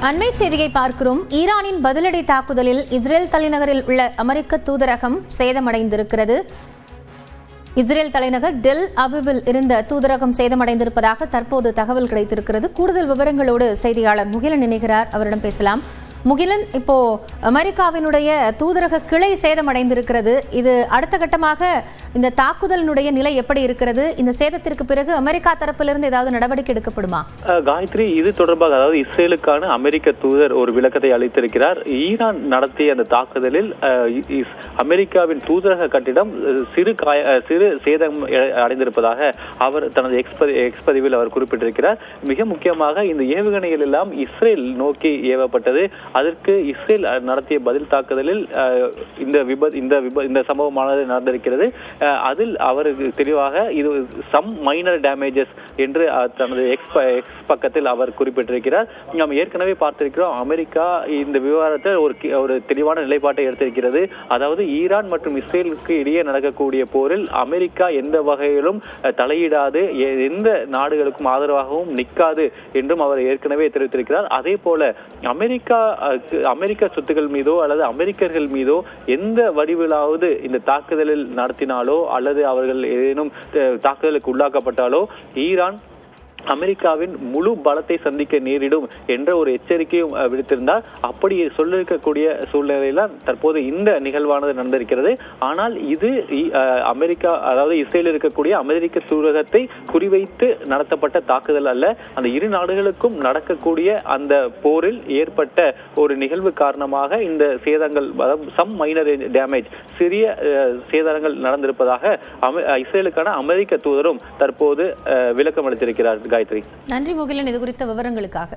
அண்மை செய்தியை பார்க்கிறோம். ஈரானின் பதிலடி தாக்குதலில் இஸ்ரேல் தலைநகரில் உள்ள அமெரிக்க தூதரகம் சேதமடைந்திருக்கிறது. இஸ்ரேல் தலைநகர் டெல் அவிவில் இருந்த தூதரகம் சேதமடைந்திருப்பதாக தற்போது தகவல் கிடைத்திருக்கிறது. கூடுதல் விவரங்களோடு செய்தியாளர் முகிலன் இணைகிறார். அவரிடம் பேசலாம். முகிலன், இப்போ அமெரிக்காவினுடைய தூதரக கிளை சேதமடைந்திருக்கிறது. இது அடுத்த கட்டமாக இந்த தாக்குதலினுடைய நிலை எப்படி இருக்கிறது? இந்த சேதத்திற்கு பிறகு அமெரிக்கா தரப்பிலிருந்து ஏதாவது நடவடிக்கை எடுக்கப்படுமா? காயத்ரி, இது தொடர்பாக அதாவது இஸ்ரேலுக்கான அமெரிக்க தூதர் ஒரு விளக்கத்தை அளித்திருக்கிறார். ஈரான் நடத்திய அந்த தாக்குதலில் அமெரிக்காவின் தூதரக கட்டிடம் சிறு சேதம் அடைந்திருப்பதாக அவர் தனது எக்ஸ் பதிவில் அவர் குறிப்பிட்டிருக்கிறார். மிக முக்கியமாக இந்த ஏவுகணைகள் எல்லாம் இஸ்ரேல் நோக்கி ஏவப்பட்டது. அதற்கு இஸ்ரேல் நடத்திய பதில் தாக்குதலில் இந்த சம்பவமானது நடந்திருக்கிறது. அதில் அவருக்கு தெளிவாக இது சம் மைனர் டேமேஜஸ் என்று தனது எக்ஸ் பக்கத்தில் அவர் குறிப்பிட்டிருக்கிறார். நாம் ஏற்கனவே பார்த்திருக்கிறோம், அமெரிக்கா இந்த விவகாரத்தில் ஒரு தெளிவான நிலைப்பாட்டை எடுத்திருக்கிறது. அதாவது ஈரான் மற்றும் இஸ்ரேலுக்கு இடையே நடக்கக்கூடிய போரில் அமெரிக்கா எந்த வகையிலும் தலையிடாது, எந்த நாடுகளுக்கும் ஆதரவாகவும் நிற்காது என்றும் அவர் ஏற்கனவே தெரிவித்திருக்கிறார். அதே போல அமெரிக்க சொத்துக்கள் மீதோ அல்லது அமெரிக்கர்கள் மீதோ எந்த வடிவிலாவது இந்த தாக்குதலில் நடத்தினாலோ அல்லது அவர்கள் ஏதேனும் தாக்குதலுக்கு உள்ளாக்கப்பட்டாலோ ஈரான் அமெரிக்காவின் முழு பலத்தை சந்திக்க நேரிடும் என்ற ஒரு எச்சரிக்கையும் விடுத்திருந்தார். அப்படி சொல்லிருக்கக்கூடிய சூழ்நிலையில தற்போது இந்த நிகழ்வானது நடந்திருக்கிறது. ஆனால் இது அமெரிக்கா, அதாவது இஸ்ரேலில் இருக்கக்கூடிய அமெரிக்க தூதரகத்தை குறிவைத்து நடத்தப்பட்ட தாக்குதல் அல்ல. அந்த இரு நாடுகளுக்கும் நடக்கக்கூடிய அந்த போரில் ஏற்பட்ட ஒரு நிகழ்வு காரணமாக இந்த சேதங்கள், சம் மைனர் டேமேஜ், சிறிய சேதாரங்கள் நடந்திருப்பதாக இஸ்ரேலுக்கான அமெரிக்க தூதரும் தற்போது விளக்கம் அளித்திருக்கிறார். காயத்ரி, நன்றி முகிலன், இது குறித்த விவரங்களுக்காக.